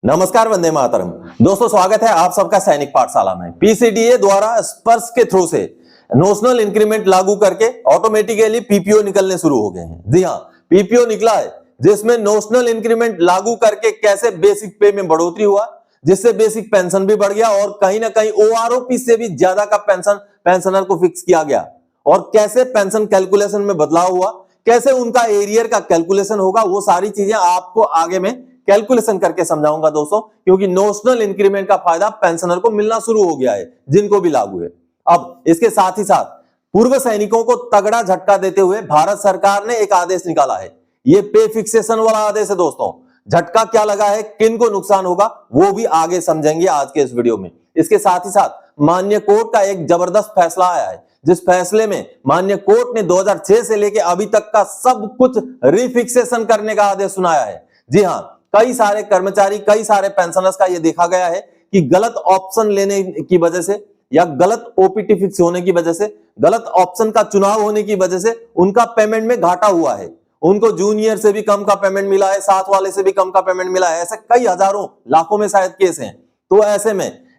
नमस्कार, वंदे मातरम। दोस्तों, स्वागत है आप सबका सैनिक पाठशाला में। पीसीडीए द्वारा स्पर्श के थ्रू से नोशनल इंक्रीमेंट लागू करके ऑटोमेटिकली पीपीओ निकलने शुरू हो गए हैं। जी हां, पीपीओ निकला है जिसमें नोशनल इंक्रीमेंट लागू करके कैसे बेसिक पे में बढ़ोतरी हुआ, जिससे बेसिक पेंशन भी बढ़ गया और कहीं ना कहीं ओआरओपी से भी ज्यादा का पेंशन पेंशनर को फिक्स किया गया, और कैसे पेंशन कैलकुलेशन में बदलाव हुआ, कैसे उनका एरियर का कैलकुलेशन होगा, वो सारी चीजें आपको आगे में कैलकुलेशन करके समझाऊंगा दोस्तों। क्योंकि नोशनल इंक्रीमेंट का फायदा पेंशनर को मिलना शुरू हो गया है, जिनको भी लागू है। अब इसके साथ ही साथ पूर्व सैनिकों को तगड़ा झटका देते हुए भारत सरकार ने एक आदेश निकाला है। ये पे फिक्सेशन वाला आदेश है दोस्तों। झटका क्या लगा है, किन को नुकसान होगा, वो भी आगे समझेंगे आज के इस वीडियो में। इसके साथ ही साथ माननीय कोर्ट का एक जबरदस्त फैसला आया है, जिस फैसले में माननीय कोर्ट ने 2006 से लेकर अभी तक का सब कुछ रिफिक्सेशन करने का आदेश सुनाया है। जी हां, कई सारे कर्मचारी, कई सारे पेंशनर्स का यह देखा गया है कि गलत ऑप्शन लेने की वजह से या गलत ओपीटी फिक्स होने की वजह से, गलत ऑप्शन का चुनाव होने की वजह से उनका पेमेंट में घाटा हुआ है। उनको जूनियर से भी कम का पेमेंट मिला है, साथ वाले से भी कम का पेमेंट मिला है। ऐसे कई हजारों, लाखों में शायद केस हैं। तो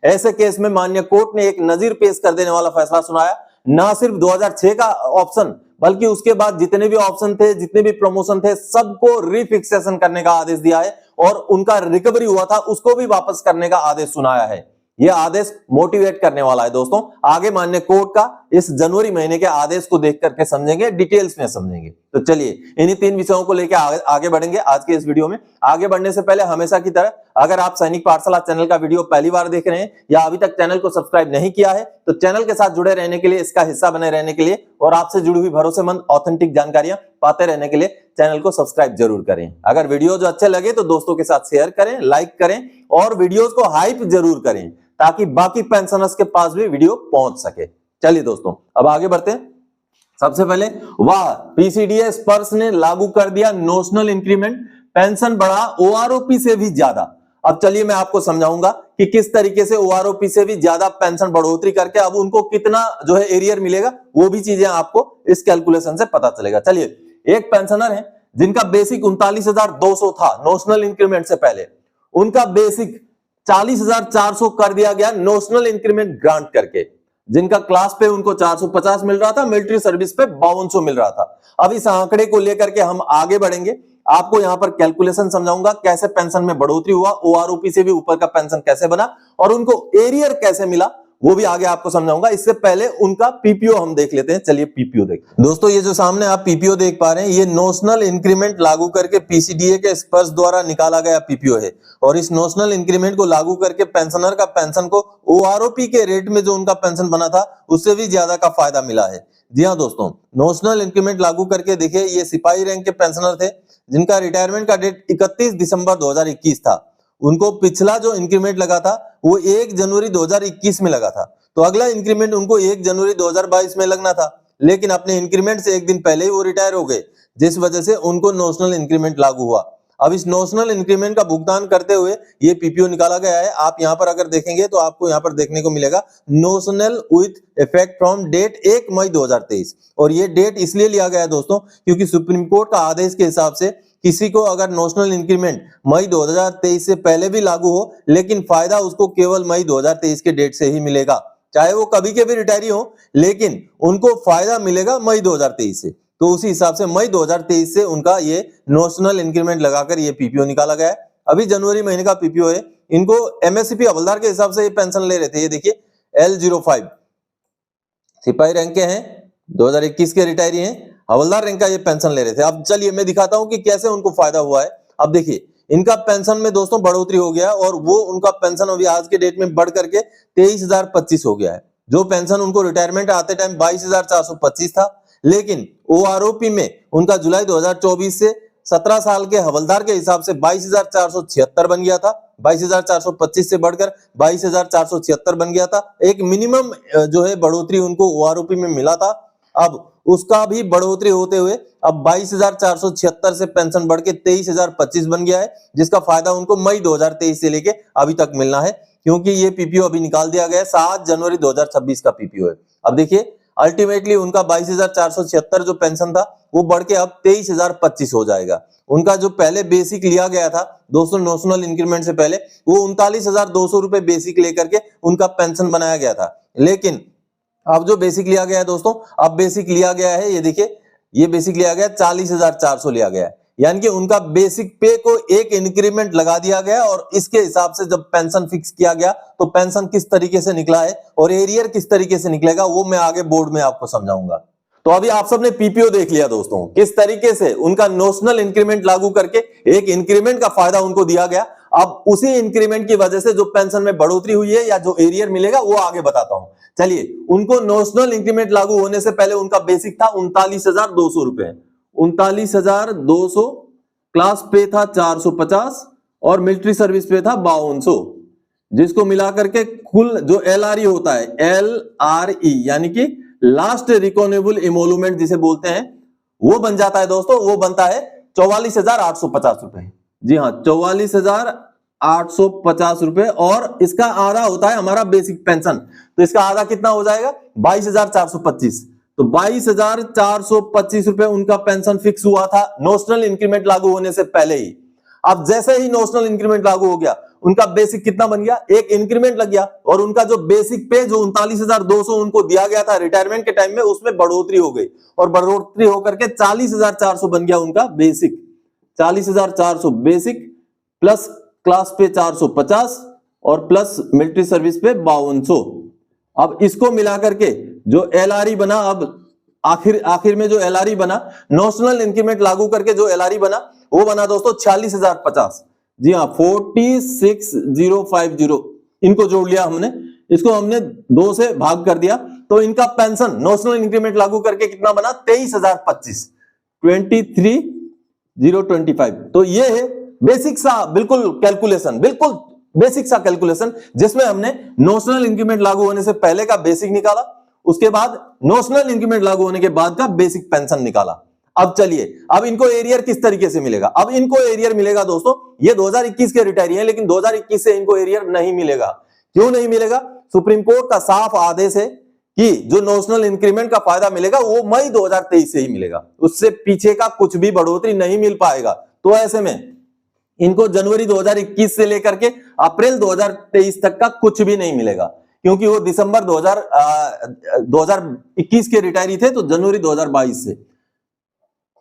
ऐसे केस में माननीय कोर्ट ने एक नजीर पेश कर देने वाला फैसला सुनाया। ना सिर्फ 2006 का ऑप्शन, बल्कि उसके बाद जितने भी ऑप्शन थे, जितने भी प्रमोशन थे, सबको रिफिक्सेशन करने का आदेश दिया है और उनका रिकवरी हुआ था उसको भी वापस करने का आदेश सुनाया है। यह आदेश मोटिवेट करने वाला है दोस्तों। आगे माननीय कोर्ट का इस जनवरी महीने के आदेश को देख करके समझेंगे, डिटेल्स में समझेंगे। तो चलिए इन्हीं 3 विषयों को लेकर आगे बढ़ेंगे आज के इस वीडियो में। आगे बढ़ने से पहले हमेशा की तरह, अगर आप सैनिक पाठशाला चैनल का वीडियो पहली बार देख रहे हैं या अभी तक चैनल को सब्सक्राइब नहीं किया है, तो चैनल के साथ जुड़े रहने के लिए, इसका हिस्सा बने रहने के लिए और आपसे जुड़ी हुई भरोसेमंद ऑथेंटिक जानकारियां पाते रहने के लिए चैनल को सब्सक्राइब जरूर करें। अगर वीडियो जो अच्छे लगे तो दोस्तों के साथ शेयर करें, लाइक करें और वीडियोस को हाइप जरूर करें, ताकि बाकी पेंशनर्स के पास भी वीडियो पहुंच सके। चलिए दोस्तों, अब आगे बढ़ते हैं। सबसे पहले, वाह, पीसीडीए स्पर्श ने लागू कर दिया नोशनल इंक्रीमेंट, पेंशन बढ़ा ओआरओपी से भी ज्यादा। अब चलिए मैं आपको समझाऊंगा कि किस तरीके से ओआरओपी से भी ज्यादा पेंशन बढ़ोतरी करके अब उनको कितना जो है एरियर मिलेगा, वो भी चीजें आपको इस कैलकुलेशन से पता चलेगा। चलिए, एक पेंशनर है जिनका बेसिक 39,200 था नोशनल इंक्रीमेंट से पहले, उनका बेसिक 40,400 कर दिया गया नोशनल इंक्रीमेंट ग्रांट करके। जिनका क्लास पे उनको 450 मिल रहा था, मिलिट्री सर्विस पे 5200 मिल रहा था। अब इस आंकड़े को लेकर के हम आगे बढ़ेंगे। आपको यहां पर कैलकुलेशन समझाऊंगा, कैसे पेंशन में बढ़ोतरी हुआ, ओआरओपी से भी ऊपर का पेंशन कैसे बना और उनको एरियर कैसे मिला, वो भी आगे आपको समझाऊंगा। इससे पहले उनका पीपीओ हम देख लेते हैं। चलिए पीपीओ देख दोस्तों, ये जो सामने आप पीपीओ देख पा रहे हैं, ये नोशनल इंक्रीमेंट लागू करके पीसीडीए के स्पर्श द्वारा निकाला गया पीपीओ है। और इस नोशनल इंक्रीमेंट को लागू करके पेंशनर का पेंशन को ओआरओपी के रेट में जो उनका पेंशन बना था उससे भी ज्यादा का फायदा मिला है। जी हाँ दोस्तों, नोशनल इंक्रीमेंट लागू करके देखिए, ये सिपाही रैंक के पेंशनर थे जिनका रिटायरमेंट का डेट 31 दिसंबर 2021 था। उनको पिछला जो इंक्रीमेंट लगा था वो 1 जनवरी 2021 में लगा था। तो अगला इंक्रीमेंट उनको 1 जनवरी 2022 में लगना था, लेकिन अपने इंक्रीमेंट से एक दिन पहले ही वो रिटायर हो गए, जिस वजह से उनको नोशनल इंक्रीमेंट लागू हुआ। अब इस नोशनल इंक्रीमेंट का भुगतान करते हुए ये पीपीओ निकाला गया है। आप यहां पर अगर देखेंगे तो आपको यहां पर देखने को मिलेगा notional with effect from date 1 May 2023। और ये डेट इसलिए लिया गया है दोस्तों, क्योंकि सुप्रीम कोर्ट का आदेश के हिसाब से किसी को अगर नोशनल इंक्रीमेंट मई 2023 से पहले भी लागू हो, लेकिन फायदा उसको केवल मई 2023 के डेट से ही मिलेगा। चाहे वो कभी के भी रिटायरी हो, लेकिन उनको फायदा मिलेगा मई 2023 से। तो उसी हिसाब से मई 2023 से उनका ये नोशनल इंक्रीमेंट लगाकर ये पीपीओ निकाला गया है। अभी जनवरी महीने का पीपीओ है। इनको एमएससीपी हवलदार के हिसाब से ये पेंशन ले रहे थे। ये देखिए L05 सिपाही रैंक के हैं, 2021 के रिटायरी हैं, हवलदार रैंक का ये पेंशन ले रहे थे। अब चलिए मैं दिखाता हूं कि कैसे उनको फायदा हुआ है। अब देखिए, इनका पेंशन में दोस्तों बढ़ोतरी हो गया और वो उनका पेंशन अभी आज के डेट में बढ़ करके 23,025 हो गया है। जो पेंशन उनको रिटायरमेंट आते टाइम 22,425 था, लेकिन ओआरओपी में उनका जुलाई 2024 से 17 साल के हवलदार के हिसाब से 22,476 बन गया था। 22,425 से बढ़कर 22,476 बन गया था। एक मिनिमम जो है बढ़ोतरी उनको ओआरओपी में मिला था। अब उसका भी बढ़ोतरी होते हुए अब 22,476 से पेंशन बढ़ के 23,025 बन गया है, जिसका फायदा उनको मई 2023 से लेके अभी तक मिलना है, क्योंकि ये पीपीओ अभी निकाल दिया गया है। 7 जनवरी 2026 का पीपीओ है। अब देखिए, अल्टीमेटली उनका 22,476 जो पेंशन था वो बढ़ के अब 23,025 हो जाएगा। उनका जो पहले बेसिक लिया गया था दोस्तों नोशनल इंक्रीमेंट से पहले, वो 39,200 रुपए बेसिक लेकर के उनका पेंशन बनाया गया था। लेकिन अब जो बेसिक लिया गया है दोस्तों, अब बेसिक लिया गया है, ये देखिए ये बेसिक लिया गया 40,400 लिया गया है। यानी कि उनका बेसिक पे को एक इंक्रीमेंट लगा दिया गया और इसके हिसाब से जब पेंशन फिक्स किया गया तो पेंशन किस तरीके से निकला है और एरियर किस तरीके से निकलेगा वो मैं आगे बोर्ड में आपको समझाऊंगा। तो अभी आप सबने पीपीओ देख लिया दोस्तों, किस तरीके से उनका नोशनल इंक्रीमेंट लागू करके एक इंक्रीमेंट का फायदा उनको दिया गया। अब उसी इंक्रीमेंट की वजह से जो पेंशन में बढ़ोतरी हुई है या जो एरियर मिलेगा वो आगे बताता हूं। चलिए, उनको नोशनल इंक्रीमेंट लागू होने से पहले उनका बेसिक था 39,200 रुपए, 39,200, क्लास पे था 450 और मिलिट्री सर्विस पे था 5200, जिसको मिलाकर के कुल जो एलआरई होता है, एलआरई यानी कि लास्ट रिकॉनेबल इमोल्यूमेंट जिसे बोलते हैं, वो बन जाता है दोस्तों, वो बनता है 44,850 रुपए। जी हाँ, 44,850 रुपए और इसका आधा होता है हमारा बेसिक पेंशन, तो इसका आधा कितना हो जाएगा 22,425। तो 22,425 रुपए उनका पेंशन फिक्स हुआ था नोशनल इंक्रीमेंट लागू होने से पहले ही। अब जैसे ही नोशनल इंक्रीमेंट लागू हो गया उनका बेसिक कितना बन गया, एक इंक्रीमेंट लग गया और उनका जो बेसिक पे जो 39,200 उनको दिया गया था रिटायरमेंट के टाइम में, उसमें बढ़ोतरी हो गई और बढ़ोतरी होकर के 40,400 बन गया उनका बेसिक। 40,400 बेसिक प्लस क्लास पे 450 और प्लस मिलिट्री सर्विस पे 5200। अब इसको मिलाकर के जो एलआरई बना, अब आखिर में जो एलआरई बना, नोशनल इंक्रीमेंट लागू करके जो एलआरई बना वो बना दोस्तों 46,050। जी हाँ, 46,050 इनको जोड़ लिया हमने, इसको हमने 2 से भाग कर दिया तो इनका पेंशन नोशनल इंक्रीमेंट लागू करके कितना बना 23,025, 23,025। तो ये है बेसिक सा बिल्कुल कैलकुलेशन, बिल्कुल बेसिक सा कैलकुलेशन जिसमें हमने नोशनल इंक्रीमेंट लागू होने से पहले का बेसिक निकाला, उसके बाद नोशनल इंक्रीमेंट लागू होने के बाद का बेसिक पेंशन निकाला। अब चलिए, अब इनको एरियर किस तरीके से मिलेगा। अब इनको एरियर मिलेगा दोस्तों, ये 2021 के रिटायरी हैं लेकिन 2021 से इनको एरियर नहीं मिलेगा। क्यों नहीं मिलेगा? सुप्रीम कोर्ट का साफ आदेश है कि जो नोशनल इंक्रीमेंट का फायदा मिलेगा वो मई 2023 से ही मिलेगा, उससे पीछे का कुछ भी बढ़ोतरी नहीं मिल पाएगा। तो ऐसे में इनको जनवरी 2021 से लेकर के अप्रैल 2023 तक का कुछ भी नहीं मिलेगा, क्योंकि वो दिसंबर 2021 के रिटायरी थे। तो जनवरी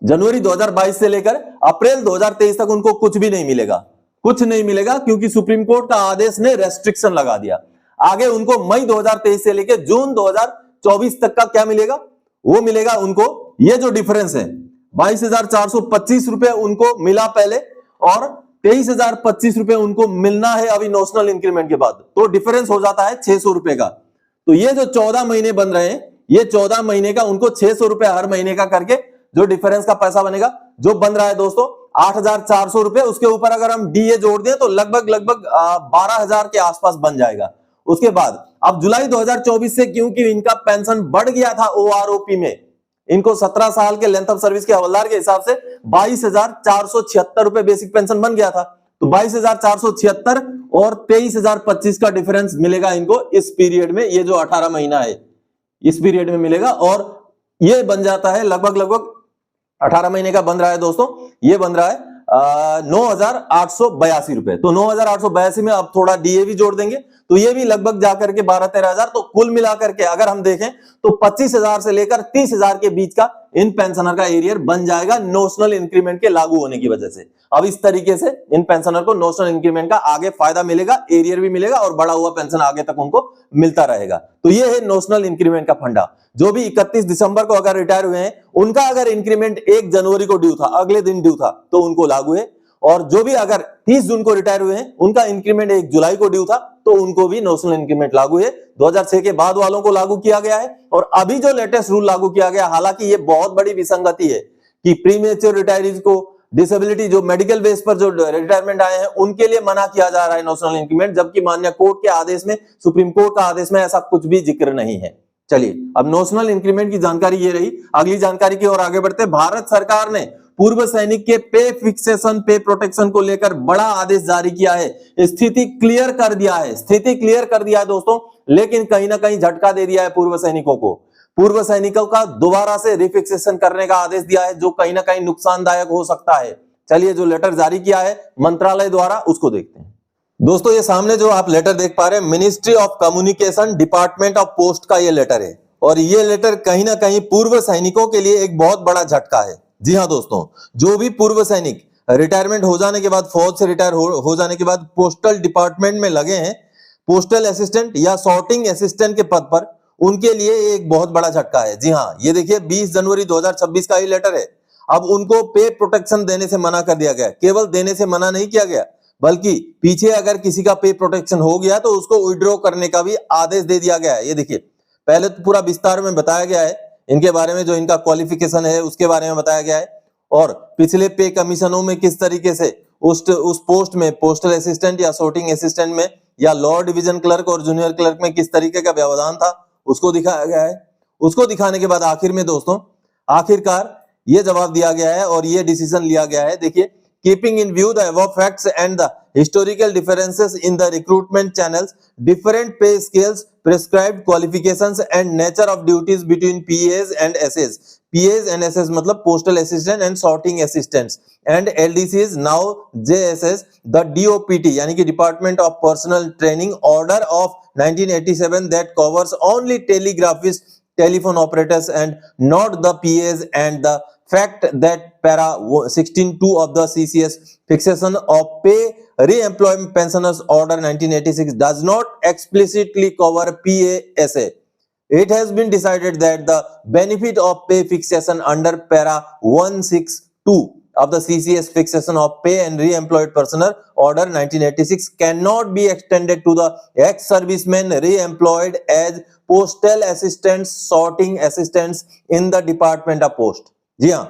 2022 से लेकर अप्रैल 2023 तक उनको कुछ भी नहीं मिलेगा, कुछ नहीं मिलेगा, क्योंकि सुप्रीम कोर्ट का आदेश ने रेस्ट्रिक्शन लगा दिया। आगे उनको मई 2023 से लेकर जून 2024 तक का क्या मिलेगा, वो मिलेगा उनको ये जो डिफरेंस है 22,425 रुपए उनको मिला पहले और 23,025 रुपए उनको मिलना है अभी नोशनल इंक्रीमेंट के बाद, तो डिफरेंस हो जाता है 600 रुपए का। तो ये जो 14 महीने बन रहे हैं, ये 14 महीने का उनको 600 रुपए हर महीने का करके जो डिफरेंस का पैसा बनेगा, जो बन रहा है दोस्तों 8,400 रुपए, उसके ऊपर अगर हम डीए जोड़ दें तो लगभग 12,000 के आसपास बन जाएगा। उसके बाद अब जुलाई 2024 से क्योंकि इनका पेंशन बढ़ गया था ओआरओपी में, इनको 17 साल के लेंथ ऑफ सर्विस के हवलदार के हिसाब से 22,476 रुपए बेसिक पेंशन बन गया था। तो 22,476 और 23,025 का डिफरेंस मिलेगा इनको इस पीरियड में, ये जो 18 महीना है इस पीरियड में मिलेगा और ये बन जाता है लगभग 18 महीने का बन रहा है दोस्तों, ये बन रहा है 9,882 रुपए। तो 9,882 में अब थोड़ा डीए जोड़ देंगे तो ये भी लगभग जाकर के 12-13 हजार। तो कुल मिलाकर के अगर हम देखें तो 25,000 से लेकर 30,000 के बीच का इन पेंशनर का एरियर बन जाएगा नोशनल इंक्रीमेंट के लागू होने की वजह से। अब इस तरीके से इन पेंशनर को नोशनल इंक्रीमेंट का आगे फायदा मिलेगा, एरियर भी मिलेगा और बढ़ा हुआ पेंशन आगे तक उनको मिलता रहेगा। तो ये है नोशनल इंक्रीमेंट का फंडा। जो भी 31 दिसंबर को अगर रिटायर हुए हैं उनका अगर इंक्रीमेंट 1 जनवरी को ड्यू था, अगले दिन ड्यू था, तो उनको लागू है। और जो भी अगर 30 जून को रिटायर हुए हैं उनका इंक्रीमेंट 1 जुलाई को ड्यू था, तो उनको भी नोशनल इंक्रीमेंट लागू है। 2006 के बाद वालों को लागू किया गया है और अभी जो लेटेस्ट रूल लागू किया गया, हालांकि ये बहुत बड़ी विसंगति है कि प्रीमेच्योर रिटायरीज को डिसेबिलिटी जो मेडिकल बेस पर जो रिटायरमेंट आए हैं उनके लिए मना किया जा रहा है नोशनल इंक्रीमेंट, जबकि माननीय कोर्ट के आदेश में, सुप्रीम कोर्ट का आदेश में ऐसा कुछ भी जिक्र नहीं है। चलिए, अब नोशनल इंक्रीमेंट की जानकारी ये रही। अगली जानकारी की ओर आगे बढ़ते। भारत सरकार ने पूर्व सैनिक के पे फिक्सेशन, पे प्रोटेक्शन को लेकर बड़ा आदेश जारी किया है। स्थिति क्लियर कर दिया है, स्थिति क्लियर कर दिया है दोस्तों, लेकिन कहीं ना कहीं झटका दे दिया है पूर्व सैनिकों को। पूर्व सैनिकों का दोबारा से रिफिक्सेशन करने का आदेश दिया है, जो कहीं ना कहीं नुकसानदायक हो सकता है। चलिए जो लेटर जारी किया है मंत्रालय द्वारा उसको देखते हैं। दोस्तों ये सामने जो आप लेटर देख पा रहे हैं, ministry of communication department of post का ये लेटर है, और ये लेटर कहीं ना कहीं पूर्व सैनिकों के लिए एक बहुत बड़ा झटका है। जी हाँ दोस्तों, जो भी पूर्व सैनिक रिटायरमेंट हो जाने के बाद, फौज से रिटायर हो जाने के बाद पोस्टल डिपार्टमेंट में लगे हैं, पोस्टल असिस्टेंट या सॉर्टिंग असिस्टेंट के पद पर, उनके लिए एक बहुत बड़ा झटका है। जी हाँ, ये देखिए 20 जनवरी 2026 का ये लेटर है। अब उनको पे प्रोटेक्शन देने से मना कर दिया गया। केवल देने से मना नहीं किया गया, बल्कि पीछे अगर किसी का पे प्रोटेक्शन हो गया तो उसको विड्रॉ करने का भी आदेश दे दिया गया है। ये देखिए, पहले तो पूरा विस्तार में बताया गया है इनके बारे में, जो इनका क्वालिफिकेशन है उसके बारे में बताया गया है, और पिछले पे कमीशनों में किस तरीके से उस पोस्ट में, पोस्टल असिस्टेंट या सॉर्टिंग असिस्टेंट में, या लॉ डिवीजन क्लर्क और जूनियर क्लर्क में किस तरीके का व्यवधान था, उसको दिखाया गया है। उसको दिखाने के बाद आखिर में दोस्तों, आखिरकार ये जवाब दिया गया है और ये डिसीजन लिया गया है। देखिए, keeping in view the above facts and the historical differences in the recruitment channels, different pay scales, prescribed qualifications and nature of duties between PS and SS, PS and SS मतलब postal assistant and sorting assistants, and LDCs now JSS, the DOPT यानी कि department of personnel training order of 1987 that covers only telegraphists, telephone operators and not the PAs, and the fact that para 16(2) of the CCS fixation of pay re-employment pensioners order 1986 does not explicitly cover PASA. It has been decided that the benefit of pay fixation under para 162 of the CCS fixation of pay and re-employed personnel order 1986 cannot be extended to the ex-servicemen re-employed as postal assistants, sorting assistants in the department of post. जी हाँ,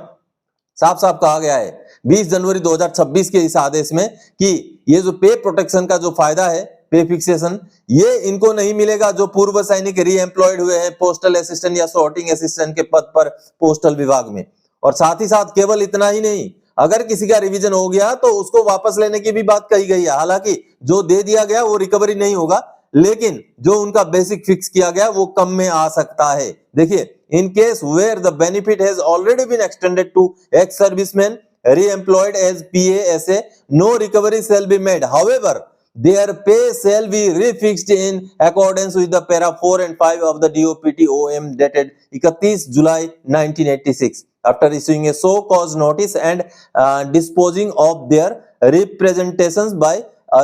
साफ साफ कहा गया है 20 जनवरी 2026 के इस आदेश में कि ये जो पे प्रोटेक्शन का जो फायदा है, पे फिक्सेशन, ये इनको नहीं मिलेगा जो पूर्व सैनिक री एम्प्लॉयड हुए हैं पोस्टल असिस्टेंट या सॉर्टिंग असिस्टेंट के पद पर पोस्टल विभाग में। और साथ ही साथ केवल इतना ही नहीं, अगर किसी का रिवीजन हो गया तो उसको वापस लेने की भी बात कही गई है। हालांकि जो दे दिया गया वो रिकवरी नहीं होगा, लेकिन जो उनका बेसिक फिक्स किया गया वो कम में आ सकता है। देखिए, in case where the benefit has already been extended to ex serviceman re-employed as PASA, no recovery shall be made. However, their pay shall be refixed in accordance with the para 4 and 5 of the DOPT OM dated 31 July 1986 after issuing a so cause notice and disposing of their representations by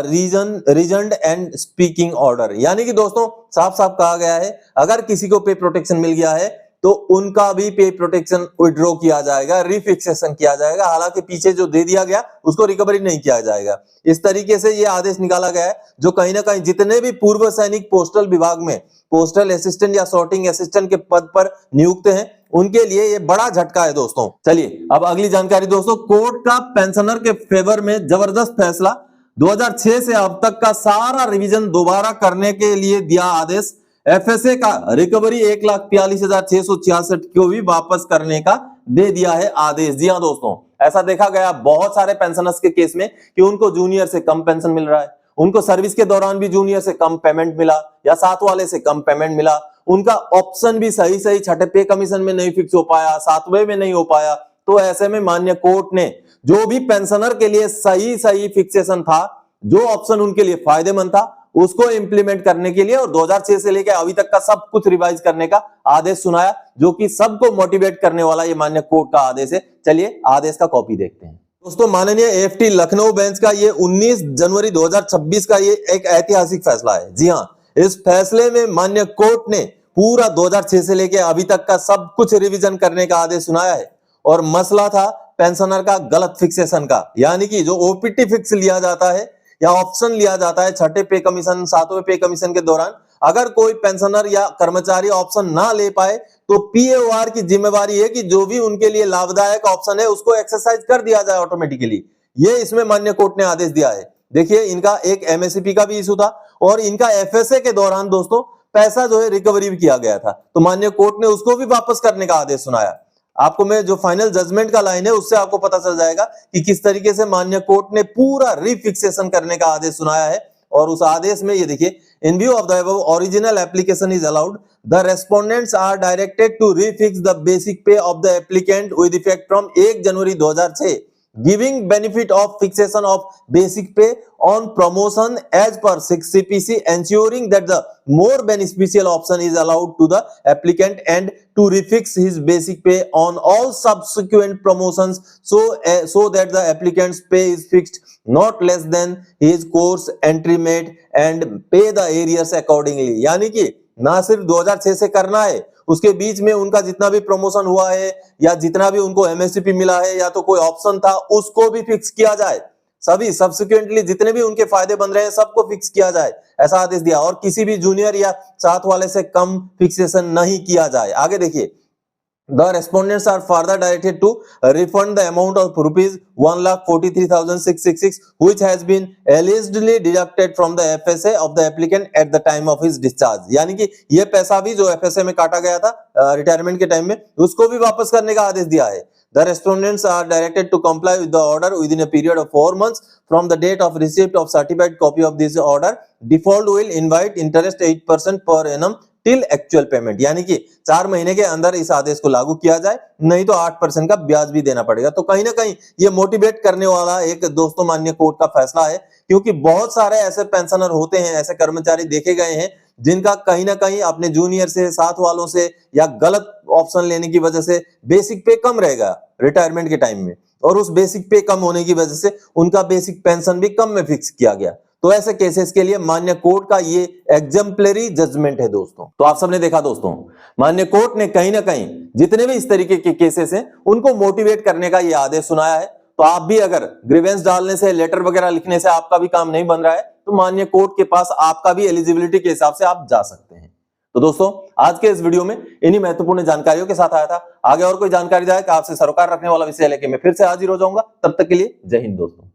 reasoned and speaking order। यानी कि दोस्तों साफ साफ कहा गया है, अगर किसी को पे प्रोटेक्शन मिल गया है तो उनका भी पे प्रोटेक्शन विड्रॉ किया जाएगा, रिफिक्सेशन किया जाएगा। हालांकि पीछे जो दे दिया गया उसको रिकवरी नहीं किया जाएगा। इस तरीके से ये आदेश निकाला गया है, जो कहीं ना कहीं जितने भी पूर्व सैनिक पोस्टल विभाग में पोस्टल असिस्टेंट या सॉर्टिंग असिस्टेंट के पद पर नियुक्त हैं, उनके लिए ये बड़ा झटका है दोस्तों। चलिए अब अगली जानकारी दोस्तों, कोर्ट का पेंशनर के फेवर में जबरदस्त फैसला। 2006 से अब तक का सारा रिवीजन दोबारा करने के लिए दिया आदेश। एफएसए का रिकवरी 1,43,666 को भी वापस करने का दे दिया है आदेश। जी हाँ दोस्तों, ऐसा देखा गया बहुत सारे पेंशनर्स के केस में कि उनको जूनियर से कम पेंशन मिल रहा है, उनको सर्विस के दौरान भी जूनियर से कम पेमेंट मिला या साथ वाले से कम पेमेंट मिला, उनका ऑप्शन भी सही सही छठे पे कमीशन में नहीं फिक्स हो पाया, सातवें में नहीं हो पाया। तो ऐसे में माननीय कोर्ट ने जो भी पेंशनर के लिए सही सही फिक्सेशन था, जो ऑप्शन उनके लिए फायदेमंद था, उसको इंप्लीमेंट करने के लिए और 2006 से लेकर अभी तक का सब कुछ रिवाइज करने का आदेश सुनाया, जो कि सबको मोटिवेट करने वाला ये माननीय कोर्ट का आदेश है। चलिए आदेश का कॉपी देखते हैं दोस्तों। माननीय एएफटी लखनऊ बेंच का ये 19 जनवरी 2026 का ये एक ऐतिहासिक फैसला है। जी हाँ, इस फैसले में माननीय कोर्ट ने पूरा 2006 से लेकर अभी तक का सब कुछ रिवीजन करने का आदेश सुनाया है। और मसला था पेंशनर का गलत फिक्सेशन का, यानी कि जो ओपीटी फिक्स लिया जाता है या ऑप्शन लिया जाता है छठे पे कमीशन, सातवें पे कमीशन के दौरान, अगर कोई पेंशनर या कर्मचारी ऑप्शन ना ले पाए तो पीएओआर की जिम्मेवारी है कि जो भी उनके लिए लाभदायक ऑप्शन है उसको एक्सरसाइज कर दिया जाए ऑटोमेटिकली। ये इसमें माननीय कोर्ट ने आदेश दिया है। देखिए, इनका एक एमएसपी का भी इशू था और इनका एफएसए के दौरान दोस्तों पैसा जो है रिकवरी भी किया गया था, तो माननीय कोर्ट ने उसको भी वापस करने का आदेश सुनाया। आपको मैं जो फाइनल जजमेंट का लाइन है उससे आपको पता चल जाएगा कि किस तरीके से माननीय कोर्ट ने पूरा रिफिक्सेशन करने का आदेश सुनाया है। और उस आदेश में ये देखिए, इन view of the above original application is allowed the respondents are directed to refix the basic pay of the applicant with effect from 1 January 2006, giving benefit of fixation of basic pay on promotion as per CPC, ensuring that the more beneficial option is allowed to the applicant, and to refix his basic pay on all subsequent promotions so that the applicant's pay is fixed not less than his course entry mate and pay the arrears accordingly। यानी कि ना सिर्फ 2006 से करना है, उसके बीच में उनका जितना भी प्रमोशन हुआ है या जितना भी उनको एमएससीपी मिला है या तो कोई ऑप्शन था उसको भी फिक्स किया जाए, सभी सब्सिक्वेंटली जितने भी उनके फायदे बन रहे हैं सबको फिक्स किया जाए, ऐसा आदेश दिया। और किसी भी जूनियर या साथ वाले से कम फिक्सेशन नहीं किया जाए। आगे देखिए, The respondents are further directed to refund the amount of rupees 1,43,666 which has been allegedly deducted from the FSA of the applicant at the time of his discharge। यानी कि ये पैसा भी जो FSA में काटा गया था रिटायरमेंट के टाइम में, उसको भी वापस करने का आदेश दिया है। The respondents are directed to comply with the order within a period of 4 months from the date of receipt of certified copy of this order। Default will invite interest 8% per annum till actual payment, यानी कि 4 महीने के अंदर इस आदेश को लागू किया जाए, नहीं तो 8% का ब्याज भी देना पड़ेगा। तो कहीं ना कहीं ये मोटिवेट करने वाला एक दोस्तों माननीय कोर्ट का फैसला है, क्योंकि बहुत सारे ऐसे पेंशनर होते हैं, ऐसे कर्मचारी देखे गए हैं जिनका कहीं ना कहीं अपने जूनियर से, साथ वालों से या गलत ऑप्शन लेने की वजह से बेसिक पे कम रहेगा रिटायरमेंट के टाइम में, और उस बेसिक पे कम होने की वजह से उनका बेसिक पेंशन भी कम में फिक्स किया गया। तो ऐसे केसेस के लिए मान्य कोर्ट का ये एग्जाम्पलरी जजमेंट है दोस्तों। तो आप सबने देखा दोस्तों, मान्य कोर्ट ने कहीं ना कहीं जितने भी इस तरीके के केसेस हैं उनको मोटिवेट करने का ये आदेश सुनाया है। तो आप भी अगर ग्रीवेंस डालने से, लेटर वगैरह लिखने से आपका भी काम नहीं बन रहा है तो मान्य कोर्ट के पास आपका भी एलिजिबिलिटी के हिसाब से आप जा सकते हैं। तो दोस्तों, आज के इस वीडियो में इन्हीं महत्वपूर्ण जानकारियों के साथ आया था। आगे और कोई जानकारी जाए कि आपसे सरोकार रखने वाला विषय लेके मैं फिर से हाजिर हो जाऊंगा। तब तक के लिए जय हिंद दोस्तों।